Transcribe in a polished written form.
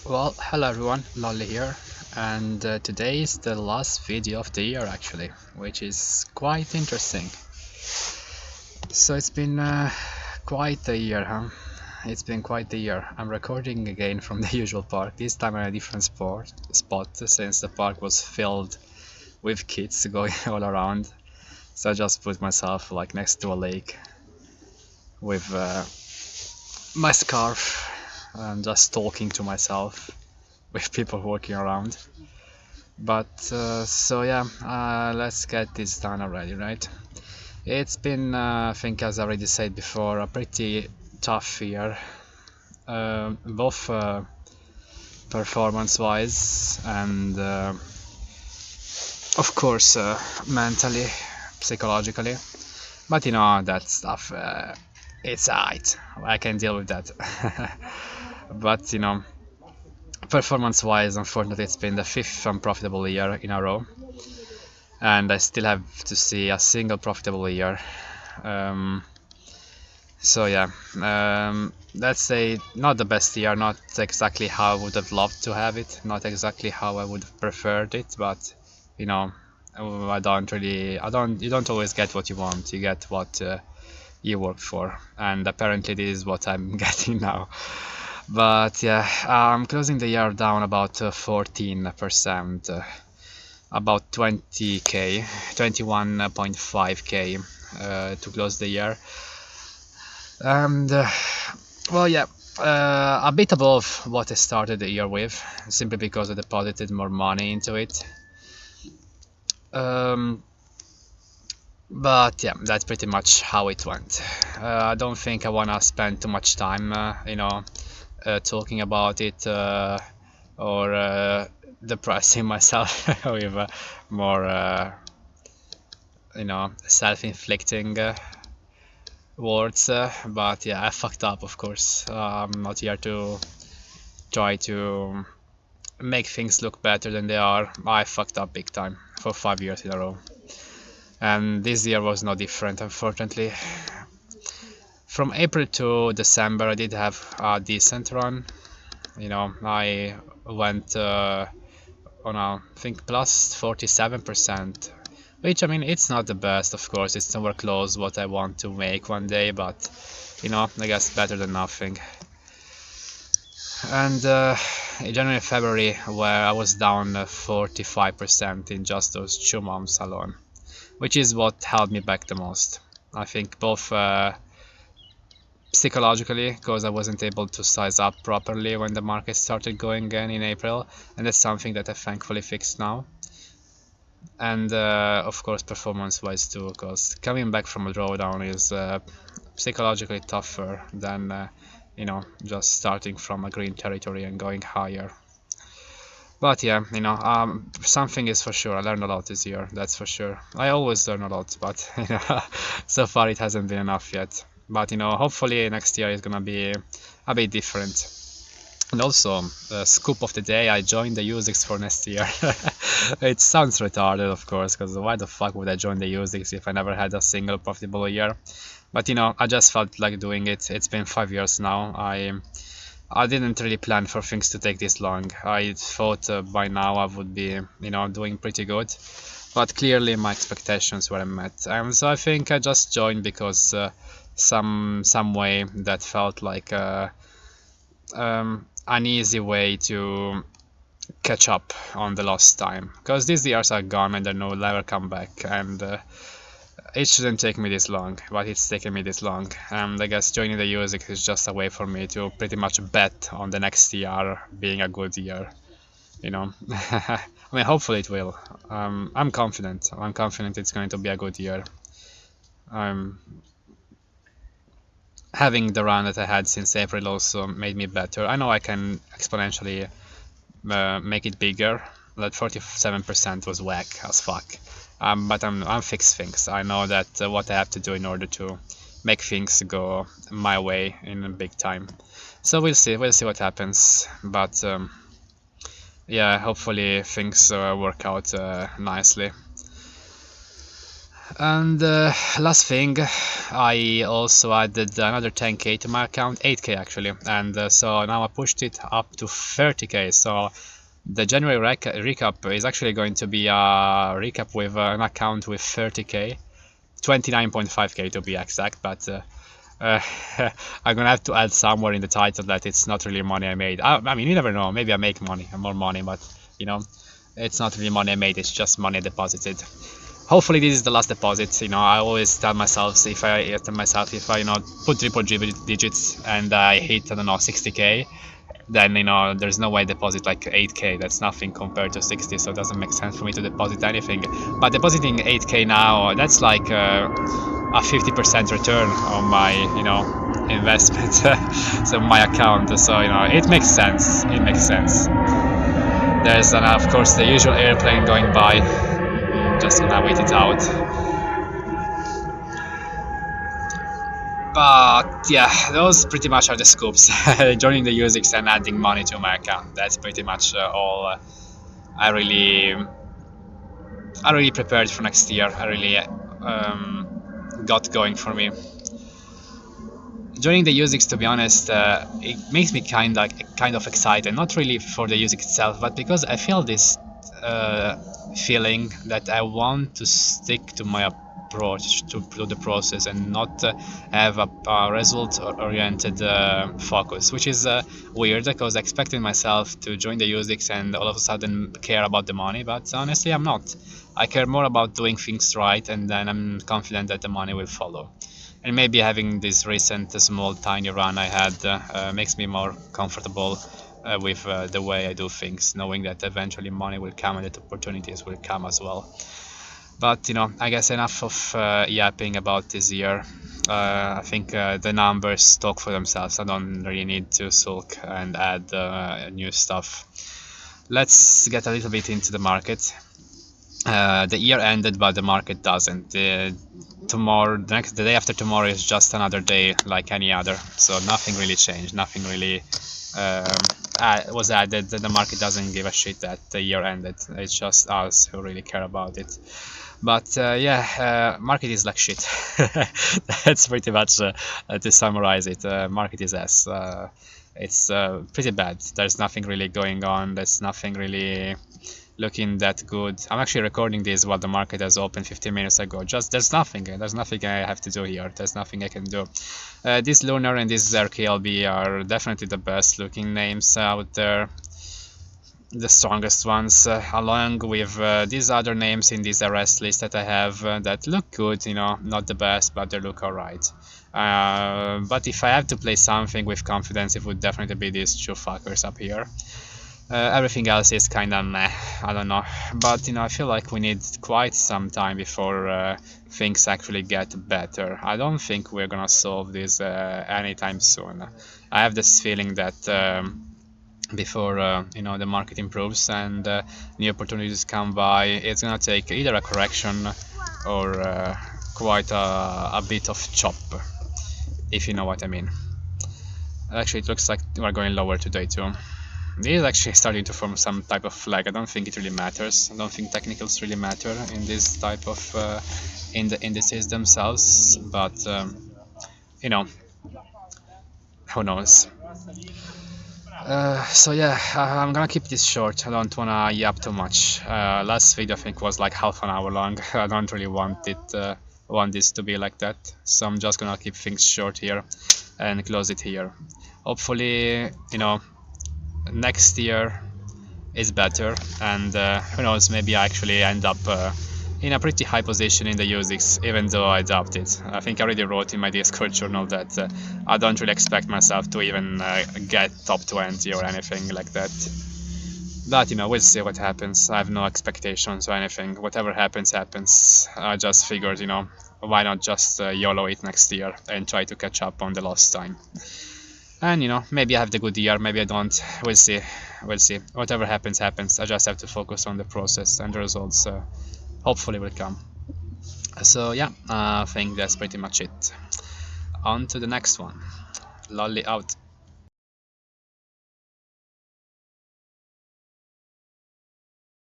Well, hello everyone, Lolly here, and today is the last video of the year actually, which is quite interesting. So it's been quite a year, huh? It's been quite a year. I'm recording again from the usual park, this time in a different spot since the park was filled with kids going all around. So I just put myself like next to a lake with my scarf and just talking to myself with people walking around. But so yeah, let's get this done already, right? It's been, I think, as I already said before, a pretty tough year, both performance-wise and, of course, mentally, psychologically. But you know, that stuff, it's alright. I can deal with that. But you know, performance-wise, unfortunately, it's been the 5th unprofitable year in a row, and I still have to see a single profitable year. So yeah, let's say not the best year, not exactly how I would have loved to have it, not exactly how I would have preferred it, but you know, you don't always get what you want, you get what you work for, and apparently this is what I'm getting now. But yeah, I'm closing the year down about 14%, about 20k, 21.5k to close the year. And well, yeah, a bit above what I started the year with, simply because I deposited more money into it. But yeah, that's pretty much how it went. I don't think I wanna spend too much time, talking about it or depressing myself with more, self-inflicting words. But yeah, I fucked up, of course. I'm not here to try to make things look better than they are. I fucked up big time for 5 years in a row. And this year was no different, unfortunately. From April to December I did have a decent run. You know, I went on a, I think, plus 47%, which, I mean, it's not the best, of course, it's nowhere close what I want to make one day, but you know, I guess better than nothing. And in January and February, where I was down 45% in just those 2 months alone, which is what held me back the most. I think both psychologically, because I wasn't able to size up properly when the market started going again in April, and that's something that I thankfully fixed now. And of course performance wise too, because coming back from a drawdown is psychologically tougher than you know, just starting from a green territory and going higher. But yeah, you know, something is for sure, I learned a lot this year, that's for sure. I always learn a lot, but you know, so far it hasn't been enough yet. But you know, hopefully next year is gonna be a bit different. And also, scoop of the day, I joined the USIC for next year. It sounds retarded, of course, because why the fuck would I join the USIC if I never had a single profitable year? But you know, I just felt like doing it. It's been 5 years now. I didn't really plan for things to take this long. I thought by now I would be, you know, doing pretty good. But clearly my expectations weren't met. So I think I just joined because some way that felt like an easy way to catch up on the lost time, because these years are gone and they will never come back, and it shouldn't take me this long, but it's taken me this long. And I guess joining the USIC is just a way for me to pretty much bet on the next year being a good year, you know. I mean, hopefully it will. I'm confident it's going to be a good year. Having the run that I had since April also made me better. I know I can exponentially make it bigger. That 47% was whack as fuck. But I'm fixed things. I know that what I have to do in order to make things go my way in a big time. So we'll see what happens. But yeah, hopefully things work out nicely. And last thing, I also added another 10k to my account, 8k actually, and so now I pushed it up to 30k. So the January recap is actually going to be a recap with an account with 30k, 29.5k to be exact, but I'm gonna have to add somewhere in the title that it's not really money I made. I mean, you never know, maybe I make more money, but you know, it's not really money I made, it's just money deposited. Hopefully this is the last deposit. You know, I always tell myself, if I you know, put triple digits and I hit, I don't know, 60k, then you know there's no way deposit like 8k. That's nothing compared to 60, so it doesn't make sense for me to deposit anything. But depositing 8k now, that's like a 50% return on my, you know, investment, so my account. So you know, it makes sense. It makes sense. There's of course the usual airplane going by. Just gonna wait it out. But yeah, those pretty much are the scoops. Joining the USIC and adding money to my account. That's pretty much all I really prepared for next year. I really got going for me. Joining the USIC, to be honest, it makes me kind of excited. Not really for the USIC itself, but because I feel this feeling that I want to stick to my approach to the process and not have a result-oriented focus, which is weird because I expected myself to join the USIC and all of a sudden care about the money, but honestly I'm not. I care more about doing things right, and then I'm confident that the money will follow. And maybe having this recent small tiny run I had makes me more comfortable with the way I do things, knowing that eventually money will come and that opportunities will come as well. But you know, I guess enough of yapping about this year. I think the numbers talk for themselves. I don't really need to sulk and add new stuff. Let's get a little bit into the market. The year ended, but the market doesn't. Tomorrow, the day after tomorrow is just another day like any other, so nothing really changed, nothing really was added. The market doesn't give a shit that the year ended. It's just us who really care about it. But yeah, market is like shit. That's pretty much to summarize it. Market is ass. It's pretty bad. There's nothing really going on. There's nothing really looking that good. I'm actually recording this while the market has opened 15 minutes ago. Just there's nothing I have to do here. There's nothing I can do. This Lunar and this RKLB are definitely the best looking names out there, the strongest ones, along with these other names in this RS list that I have that look good, you know, not the best, but they look alright. But if I have to play something with confidence, it would definitely be these two fuckers up here. Everything else is kinda meh, I don't know, but you know, I feel like we need quite some time before things actually get better. I don't think we're gonna solve this anytime soon. I have this feeling that before you know, the market improves and new opportunities come by, it's gonna take either a correction or quite a bit of chop, if you know what I mean. Actually, it looks like we're going lower today too. This is actually starting to form some type of flag. I don't think it really matters. I don't think technicals really matter in this type of indices themselves, but you know, who knows. So yeah, I'm gonna keep this short. I don't wanna yap too much. Last video I think was like half an hour long. I don't really want this to be like that, so I'm just gonna keep things short here and close it here. Hopefully, you know, next year is better, and who knows, maybe I actually end up in a pretty high position in the USIC, even though I doubt it. I think I already wrote in my Discord journal that I don't really expect myself to even get top 20 or anything like that. But you know, we'll see what happens. I have no expectations or anything. Whatever happens, happens. I just figured, you know, why not just YOLO it next year and try to catch up on the lost time. And you know, maybe I have the good year, maybe I don't. We'll see. We'll see. Whatever happens, happens. I just have to focus on the process, and the results hopefully will come. So yeah, I think that's pretty much it. On to the next one. Lolly out.